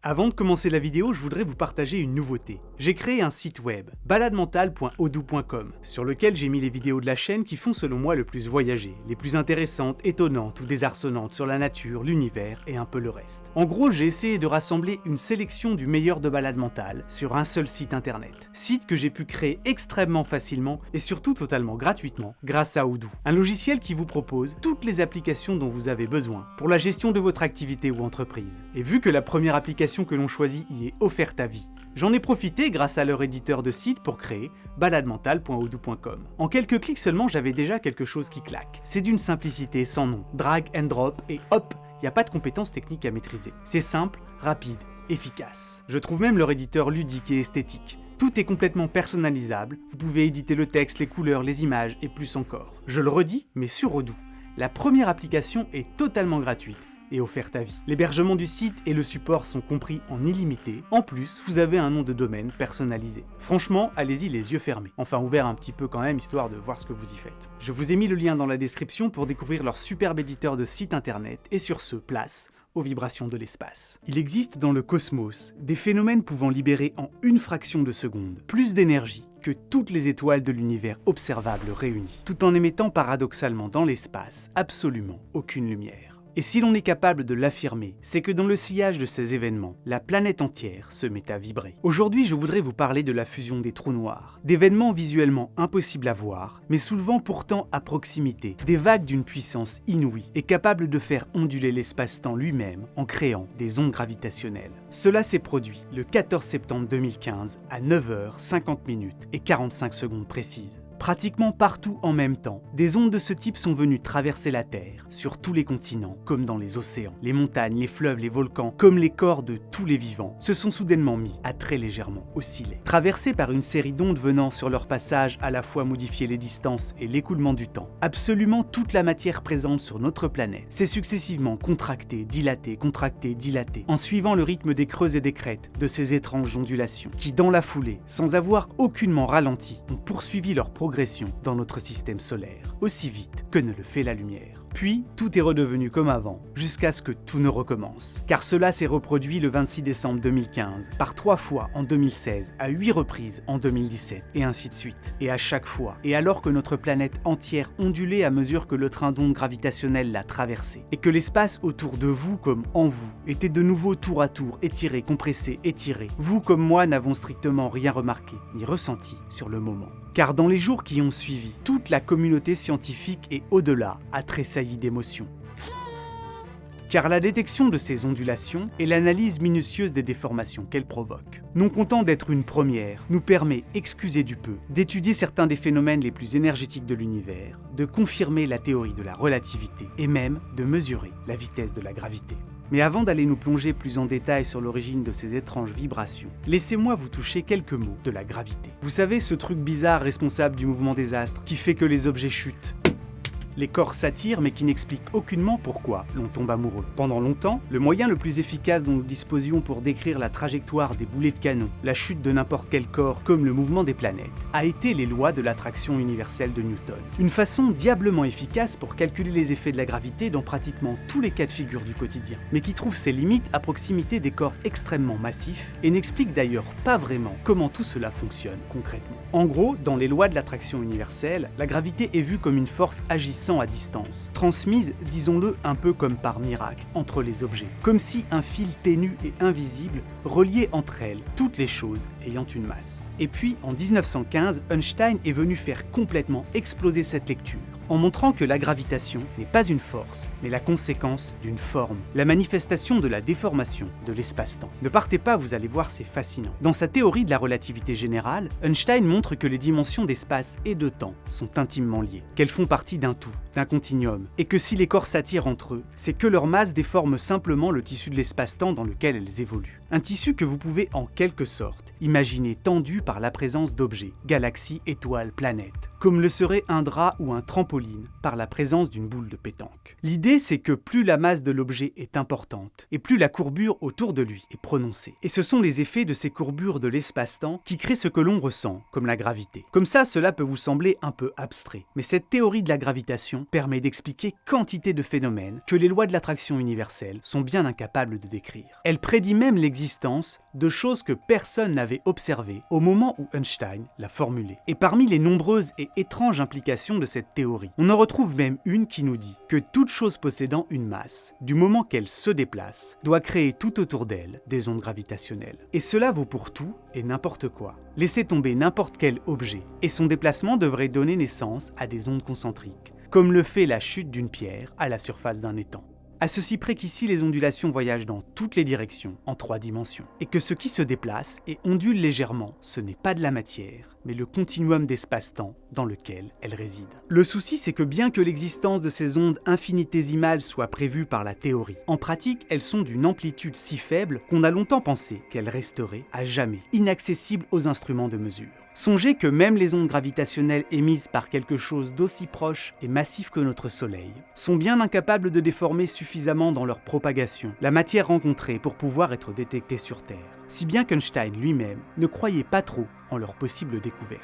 Avant de commencer la vidéo, je voudrais vous partager une nouveauté. J'ai créé un site web, baladementale.odoo.com, sur lequel j'ai mis les vidéos de la chaîne qui font selon moi le plus voyager, les plus intéressantes, étonnantes ou désarçonnantes sur la nature, l'univers et un peu le reste. En gros, j'ai essayé de rassembler une sélection du meilleur de balade mentale sur un seul site internet. Site que j'ai pu créer extrêmement facilement et surtout totalement gratuitement grâce à Odoo, un logiciel qui vous propose toutes les applications dont vous avez besoin pour la gestion de votre activité ou entreprise. Et vu que la première application que l'on choisit y est offerte à vie, j'en ai profité grâce à leur éditeur de site pour créer baladementale.odoo.com. En quelques clics seulement, j'avais déjà quelque chose qui claque. C'est d'une simplicité sans nom. Drag and drop et hop, il n'y a pas de compétences techniques à maîtriser. C'est simple, rapide, efficace. Je trouve même leur éditeur ludique et esthétique. Tout est complètement personnalisable, vous pouvez éditer le texte, les couleurs, les images et plus encore. Je le redis, mais sur Odoo. La première application est totalement gratuite et offerte à vie. L'hébergement du site et le support sont compris en illimité. En plus, vous avez un nom de domaine personnalisé. Franchement, allez-y les yeux fermés. Enfin, ouvert un petit peu quand même, histoire de voir ce que vous y faites. Je vous ai mis le lien dans la description pour découvrir leur superbe éditeur de site internet. Et sur ce, place aux vibrations de l'espace. Il existe dans le cosmos des phénomènes pouvant libérer en une fraction de seconde plus d'énergie que toutes les étoiles de l'univers observables réunies, tout en émettant paradoxalement dans l'espace absolument aucune lumière. Et si l'on est capable de l'affirmer, c'est que dans le sillage de ces événements, la planète entière se met à vibrer. Aujourd'hui, je voudrais vous parler de la fusion des trous noirs, d'événements visuellement impossibles à voir, mais soulevant pourtant à proximité des vagues d'une puissance inouïe et capable de faire onduler l'espace-temps lui-même en créant des ondes gravitationnelles. Cela s'est produit le 14 septembre 2015 à 9h50 et 45 secondes précises. Pratiquement partout en même temps, des ondes de ce type sont venues traverser la Terre, sur tous les continents, comme dans les océans. Les montagnes, les fleuves, les volcans, comme les corps de tous les vivants, se sont soudainement mis à très légèrement osciller. Traversés par une série d'ondes venant sur leur passage à la fois modifier les distances et l'écoulement du temps, absolument toute la matière présente sur notre planète s'est successivement contractée, dilatée, en suivant le rythme des creux et des crêtes de ces étranges ondulations, qui dans la foulée, sans avoir aucunement ralenti, ont poursuivi leur progression dans notre système solaire, aussi vite que ne le fait la lumière. Puis, tout est redevenu comme avant, jusqu'à ce que tout ne recommence. Car cela s'est reproduit le 26 décembre 2015, par 3 fois en 2016, à 8 reprises en 2017, et ainsi de suite. Et à chaque fois, et alors que notre planète entière ondulait à mesure que le train d'ondes gravitationnelles l'a traversée, et que l'espace autour de vous comme en vous était de nouveau tour à tour étiré, compressé, étiré, vous comme moi n'avons strictement rien remarqué, ni ressenti sur le moment. Car dans les jours qui ont suivi, toute la communauté scientifique et au-delà a tressailli d'émotion. Car la détection de ces ondulations et l'analyse minutieuse des déformations qu'elles provoquent, non content d'être une première, nous permet, excusez du peu, d'étudier certains des phénomènes les plus énergétiques de l'univers, de confirmer la théorie de la relativité et même de mesurer la vitesse de la gravité. Mais avant d'aller nous plonger plus en détail sur l'origine de ces étranges vibrations, laissez-moi vous toucher quelques mots de la gravité. Vous savez, ce truc bizarre responsable du mouvement des astres, qui fait que les objets chutent. Les corps s'attirent mais qui n'expliquent aucunement pourquoi l'on tombe amoureux. Pendant longtemps, le moyen le plus efficace dont nous disposions pour décrire la trajectoire des boulets de canon, la chute de n'importe quel corps comme le mouvement des planètes, a été les lois de l'attraction universelle de Newton. Une façon diablement efficace pour calculer les effets de la gravité dans pratiquement tous les cas de figure du quotidien, mais qui trouve ses limites à proximité des corps extrêmement massifs et n'explique d'ailleurs pas vraiment comment tout cela fonctionne concrètement. En gros, dans les lois de l'attraction universelle, la gravité est vue comme une force agissant à distance, transmise, disons-le, un peu comme par miracle, entre les objets, comme si un fil ténu et invisible reliait entre elles toutes les choses ayant une masse. Et puis, en 1915, Einstein est venu faire complètement exploser cette lecture, en montrant que la gravitation n'est pas une force, mais la conséquence d'une forme, la manifestation de la déformation de l'espace-temps. Ne partez pas, vous allez voir, c'est fascinant. Dans sa théorie de la relativité générale, Einstein montre que les dimensions d'espace et de temps sont intimement liées, qu'elles font partie d'un tout, d'un continuum, et que si les corps s'attirent entre eux, c'est que leur masse déforme simplement le tissu de l'espace-temps dans lequel elles évoluent. Un tissu que vous pouvez en quelque sorte imaginer tendu par la présence d'objets, galaxies, étoiles, planètes, comme le serait un drap ou un trampoline par la présence d'une boule de pétanque. L'idée, c'est que plus la masse de l'objet est importante, et plus la courbure autour de lui est prononcée. Et ce sont les effets de ces courbures de l'espace-temps qui créent ce que l'on ressent, comme la gravité. Comme ça, cela peut vous sembler un peu abstrait, mais cette théorie de la gravitation permet d'expliquer quantité de phénomènes que les lois de l'attraction universelle sont bien incapables de décrire. Elle prédit même l'existence de choses que personne n'avait observées au moment où Einstein l'a formulée. Et parmi les nombreuses et étranges implications de cette théorie, on en retrouve même une qui nous dit que toute chose possédant une masse, du moment qu'elle se déplace, doit créer tout autour d'elle des ondes gravitationnelles. Et cela vaut pour tout et n'importe quoi. Laissez tomber n'importe quel objet, et son déplacement devrait donner naissance à des ondes concentriques, comme le fait la chute d'une pierre à la surface d'un étang. À ceci près qu'ici, les ondulations voyagent dans toutes les directions, en 3 dimensions, et que ce qui se déplace et ondule légèrement, ce n'est pas de la matière, mais le continuum d'espace-temps dans lequel elle réside. Le souci, c'est que bien que l'existence de ces ondes infinitésimales soit prévue par la théorie, en pratique, elles sont d'une amplitude si faible qu'on a longtemps pensé qu'elles resteraient à jamais inaccessibles aux instruments de mesure. Songez que même les ondes gravitationnelles émises par quelque chose d'aussi proche et massif que notre Soleil sont bien incapables de déformer suffisamment dans leur propagation la matière rencontrée pour pouvoir être détectée sur Terre, si bien qu'Einstein lui-même ne croyait pas trop en leur possible découverte.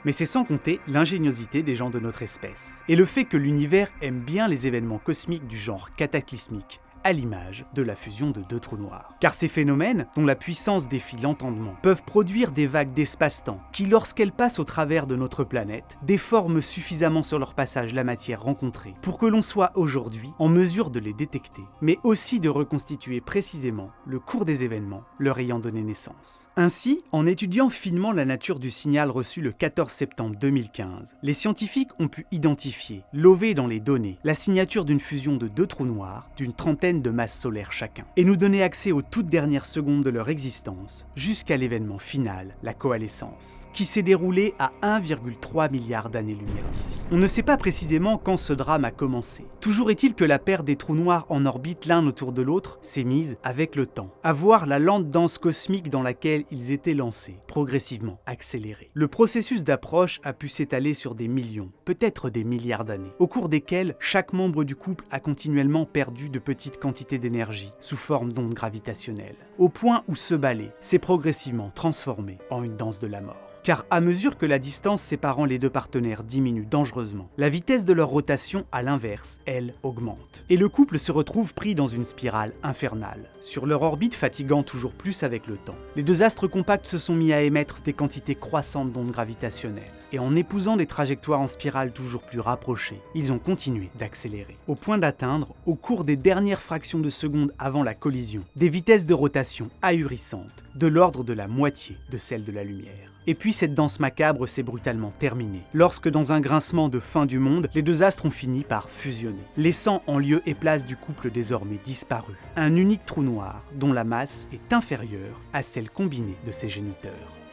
Mais c'est sans compter l'ingéniosité des gens de notre espèce, et le fait que l'univers aime bien les événements cosmiques du genre cataclysmique, à l'image de la fusion de 2 trous noirs. Car ces phénomènes, dont la puissance défie l'entendement, peuvent produire des vagues d'espace-temps qui, lorsqu'elles passent au travers de notre planète, déforment suffisamment sur leur passage la matière rencontrée pour que l'on soit aujourd'hui en mesure de les détecter, mais aussi de reconstituer précisément le cours des événements leur ayant donné naissance. Ainsi, en étudiant finement la nature du signal reçu le 14 septembre 2015, les scientifiques ont pu identifier, lover dans les données, la signature d'une fusion de 2 trous noirs d'une trentaine de masses solaires chacun, et nous donner accès aux toutes dernières secondes de leur existence, jusqu'à l'événement final, la coalescence, qui s'est déroulé à 1,3 milliard d'années-lumière d'ici. On ne sait pas précisément quand ce drame a commencé. Toujours est-il que la paire des trous noirs en orbite l'un autour de l'autre s'est mise, avec le temps, à voir la lente danse cosmique dans laquelle ils étaient lancés, progressivement accélérée. Le processus d'approche a pu s'étaler sur des millions, peut-être des milliards d'années, au cours desquels chaque membre du couple a continuellement perdu de petites quantité d'énergie sous forme d'ondes gravitationnelles, au point où ce balai s'est progressivement transformé en une danse de la mort. Car à mesure que la distance séparant les 2 partenaires diminue dangereusement, la vitesse de leur rotation, à l'inverse, elle, augmente. Et le couple se retrouve pris dans une spirale infernale, sur leur orbite fatiguant toujours plus avec le temps. Les 2 astres compacts se sont mis à émettre des quantités croissantes d'ondes gravitationnelles, et en épousant des trajectoires en spirale toujours plus rapprochées, ils ont continué d'accélérer, au point d'atteindre, au cours des dernières fractions de secondes avant la collision, des vitesses de rotation ahurissantes, de l'ordre de la moitié de celle de la lumière. Et puis cette danse macabre s'est brutalement terminée, lorsque dans un grincement de fin du monde, les 2 astres ont fini par fusionner, laissant en lieu et place du couple désormais disparu, un unique trou noir dont la masse est inférieure à celle combinée de ses géniteurs.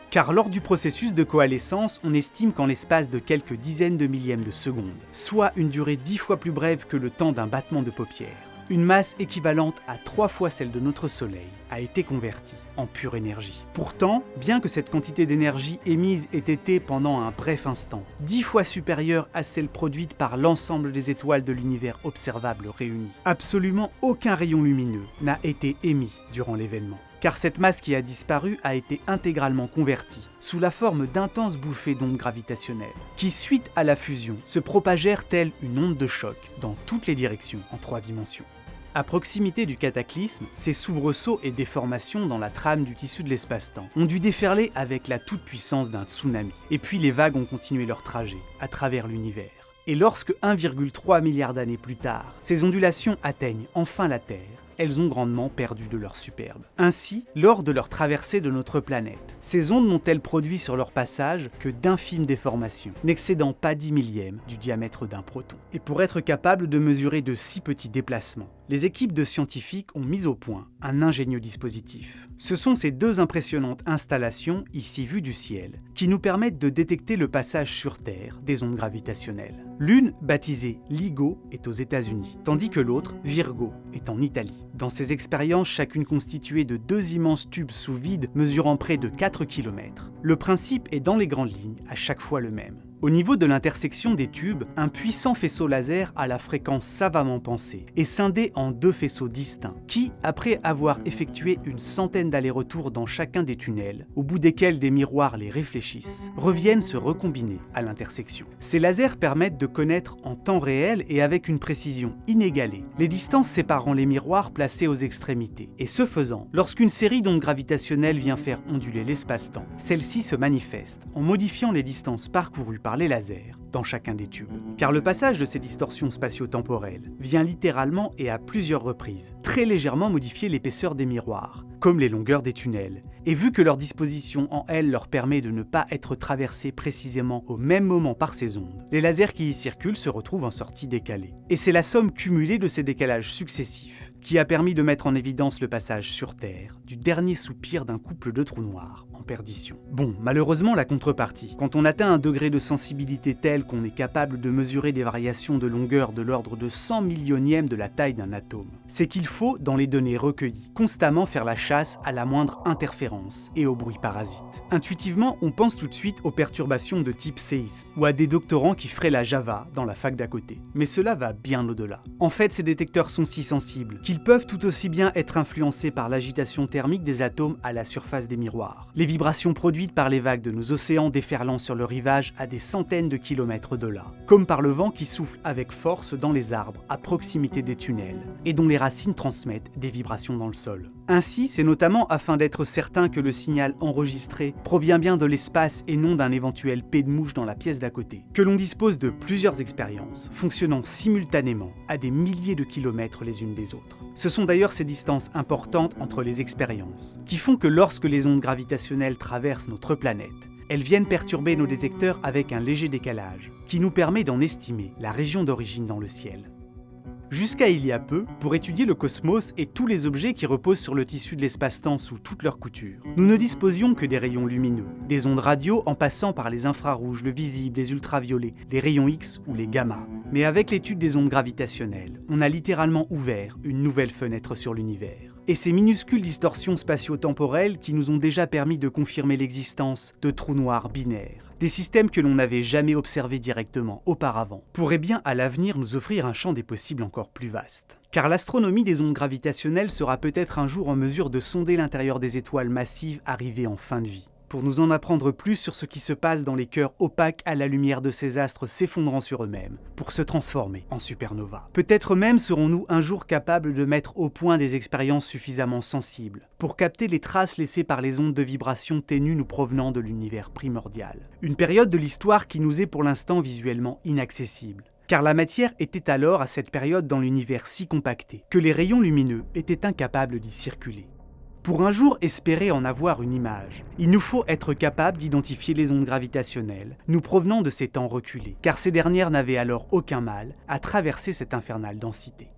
Car lors du processus de coalescence, on estime qu'en l'espace de quelques dizaines de millièmes de secondes, soit une durée 10 fois plus brève que le temps d'un battement de paupières, une masse équivalente à 3 fois celle de notre Soleil a été convertie en pure énergie. Pourtant, bien que cette quantité d'énergie émise ait été pendant un bref instant 10 fois supérieure à celle produite par l'ensemble des étoiles de l'univers observable réunies, absolument aucun rayon lumineux n'a été émis durant l'événement. Car cette masse qui a disparu a été intégralement convertie sous la forme d'intenses bouffées d'ondes gravitationnelles, qui, suite à la fusion, se propagèrent telle une onde de choc dans toutes les directions en 3 dimensions. À proximité du cataclysme, ces soubresauts et déformations dans la trame du tissu de l'espace-temps ont dû déferler avec la toute-puissance d'un tsunami, et puis les vagues ont continué leur trajet à travers l'univers. Et lorsque 1,3 milliard d'années plus tard, ces ondulations atteignent enfin la Terre, elles ont grandement perdu de leur superbe. Ainsi, lors de leur traversée de notre planète, ces ondes n'ont-elles produit sur leur passage que d'infimes déformations, n'excédant pas 10 millièmes du diamètre d'un proton. Et pour être capable de mesurer de si petits déplacements, les équipes de scientifiques ont mis au point un ingénieux dispositif. Ce sont ces 2 impressionnantes installations, ici vues du ciel, qui nous permettent de détecter le passage sur Terre des ondes gravitationnelles. L'une, baptisée LIGO, est aux États-Unis, tandis que l'autre, Virgo, est en Italie. Dans ces expériences, chacune constituée de 2 immenses tubes sous vide mesurant près de 4 km, le principe est dans les grandes lignes à chaque fois le même. Au niveau de l'intersection des tubes, un puissant faisceau laser à la fréquence savamment pensée est scindé en 2 faisceaux distincts qui, après avoir effectué une centaine d'allers-retours dans chacun des tunnels, au bout desquels des miroirs les réfléchissent, reviennent se recombiner à l'intersection. Ces lasers permettent de connaître en temps réel et avec une précision inégalée les distances séparant les miroirs placés aux extrémités. Et ce faisant, lorsqu'une série d'ondes gravitationnelles vient faire onduler l'espace-temps, celle-ci se manifeste en modifiant les distances parcourues par les lasers dans chacun des tubes. Car le passage de ces distorsions spatio-temporelles vient littéralement et à plusieurs reprises très légèrement modifier l'épaisseur des miroirs, comme les longueurs des tunnels. Et vu que leur disposition en L leur permet de ne pas être traversés précisément au même moment par ces ondes, les lasers qui y circulent se retrouvent en sortie décalée. Et c'est la somme cumulée de ces décalages successifs qui a permis de mettre en évidence le passage sur Terre du dernier soupir d'un couple de trous noirs en perdition. Bon, malheureusement la contrepartie, quand on atteint un degré de sensibilité tel qu'on est capable de mesurer des variations de longueur de l'ordre de 100 millionièmes de la taille d'un atome, c'est qu'il faut, dans les données recueillies, constamment faire la chasse à la moindre interférence et au bruit parasite. Intuitivement, on pense tout de suite aux perturbations de type séisme ou à des doctorants qui feraient la Java dans la fac d'à côté. Mais cela va bien au-delà. En fait, ces détecteurs sont si sensibles qu'ils peuvent tout aussi bien être influencés par l'agitation thermique des atomes à la surface des miroirs, les vibrations produites par les vagues de nos océans déferlant sur le rivage à des centaines de kilomètres de là, comme par le vent qui souffle avec force dans les arbres à proximité des tunnels, et dont les racines transmettent des vibrations dans le sol. Ainsi, c'est notamment afin d'être certain que le signal enregistré provient bien de l'espace et non d'un éventuel pet de mouche dans la pièce d'à côté, que l'on dispose de plusieurs expériences, fonctionnant simultanément à des milliers de kilomètres les unes des autres. Ce sont d'ailleurs ces distances importantes entre les expériences, qui font que lorsque les ondes gravitationnelles traversent notre planète, elles viennent perturber nos détecteurs avec un léger décalage, qui nous permet d'en estimer la région d'origine dans le ciel. Jusqu'à il y a peu, pour étudier le cosmos et tous les objets qui reposent sur le tissu de l'espace-temps sous toute leur couture, nous ne disposions que des rayons lumineux, des ondes radio en passant par les infrarouges, le visible, les ultraviolets, les rayons X ou les gamma. Mais avec l'étude des ondes gravitationnelles, on a littéralement ouvert une nouvelle fenêtre sur l'univers. Et ces minuscules distorsions spatio-temporelles qui nous ont déjà permis de confirmer l'existence de trous noirs binaires, des systèmes que l'on n'avait jamais observés directement auparavant, pourraient bien à l'avenir nous offrir un champ des possibles encore plus vaste. Car l'astronomie des ondes gravitationnelles sera peut-être un jour en mesure de sonder l'intérieur des étoiles massives arrivées en fin de vie, pour nous en apprendre plus sur ce qui se passe dans les cœurs opaques à la lumière de ces astres s'effondrant sur eux-mêmes, pour se transformer en supernova. Peut-être même serons-nous un jour capables de mettre au point des expériences suffisamment sensibles, pour capter les traces laissées par les ondes de vibration ténues nous provenant de l'univers primordial. Une période de l'histoire qui nous est pour l'instant visuellement inaccessible. Car la matière était alors à cette période dans l'univers si compacté que les rayons lumineux étaient incapables d'y circuler. Pour un jour espérer en avoir une image, il nous faut être capable d'identifier les ondes gravitationnelles nous provenant de ces temps reculés, car ces dernières n'avaient alors aucun mal à traverser cette infernale densité.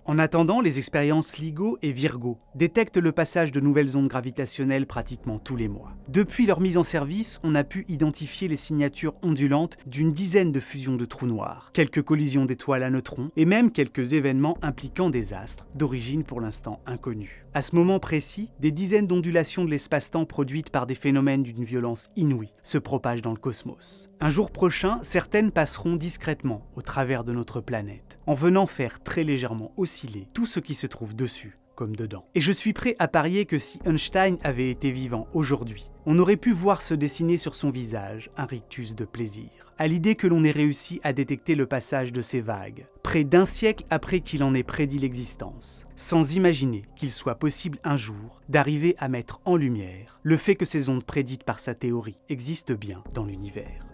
En attendant, les expériences LIGO et Virgo détectent le passage de nouvelles ondes gravitationnelles pratiquement tous les mois. Depuis leur mise en service, on a pu identifier les signatures ondulantes d'une dizaine de fusions de trous noirs, quelques collisions d'étoiles à neutrons et même quelques événements impliquant des astres d'origine pour l'instant inconnue. À ce moment précis, des dizaines d'ondulations de l'espace-temps produites par des phénomènes d'une violence inouïe se propagent dans le cosmos. Un jour prochain, certaines passeront discrètement au travers de notre planète, en venant faire très légèrement osciller tout ce qui se trouve dessus comme dedans. Et je suis prêt à parier que si Einstein avait été vivant aujourd'hui, on aurait pu voir se dessiner sur son visage un rictus de plaisir, à l'idée que l'on ait réussi à détecter le passage de ces vagues, près d'un siècle après qu'il en ait prédit l'existence, sans imaginer qu'il soit possible un jour d'arriver à mettre en lumière le fait que ces ondes prédites par sa théorie existent bien dans l'univers.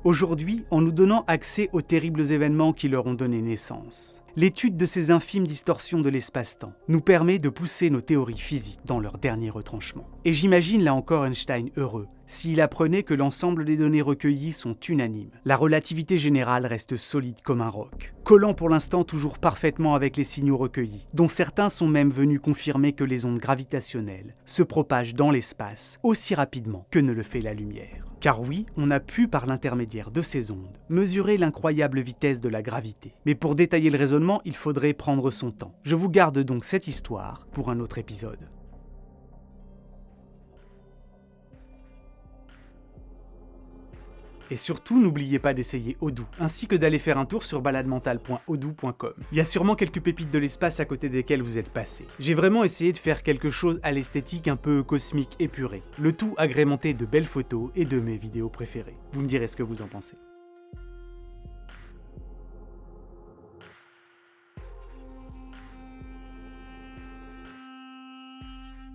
Aujourd'hui, en nous donnant accès aux terribles événements qui leur ont donné naissance, l'étude de ces infimes distorsions de l'espace-temps nous permet de pousser nos théories physiques dans leur dernier retranchement. Et j'imagine là encore Einstein heureux s'il apprenait que l'ensemble des données recueillies sont unanimes. La relativité générale reste solide comme un roc, collant pour l'instant toujours parfaitement avec les signaux recueillis, dont certains sont même venus confirmer que les ondes gravitationnelles se propagent dans l'espace aussi rapidement que ne le fait la lumière. Car oui, on a pu, par l'intermédiaire de ces ondes, mesurer l'incroyable vitesse de la gravité. Mais pour détailler le raisonnement, il faudrait prendre son temps. Je vous garde donc cette histoire pour un autre épisode. Et surtout, n'oubliez pas d'essayer Odoo, ainsi que d'aller faire un tour sur baladementale.odoo.com. Il y a sûrement quelques pépites de l'espace à côté desquelles vous êtes passé. J'ai vraiment essayé de faire quelque chose à l'esthétique un peu cosmique épurée, le tout agrémenté de belles photos et de mes vidéos préférées. Vous me direz ce que vous en pensez.